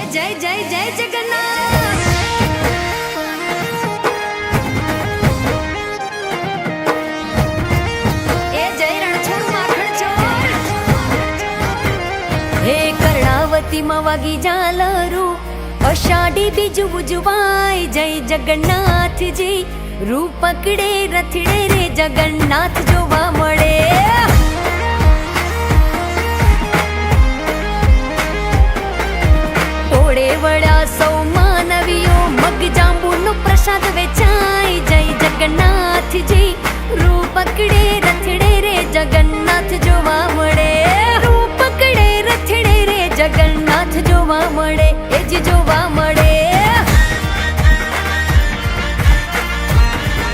જય જય જય જગન્નાથ એ જય રણછોડ માખણ ચોર હે કર્ણાવતી માં વાગી ઝાલરું અષાઢી બીજું બુજવાય જય જગન્નાથજી રૂપ પકડે રથડે રે જગન્નાથ જોવા મળે ટોળે વળ્યા સૌ માનવીઓ મગ જાંબુનો પ્રસાદ વેચાય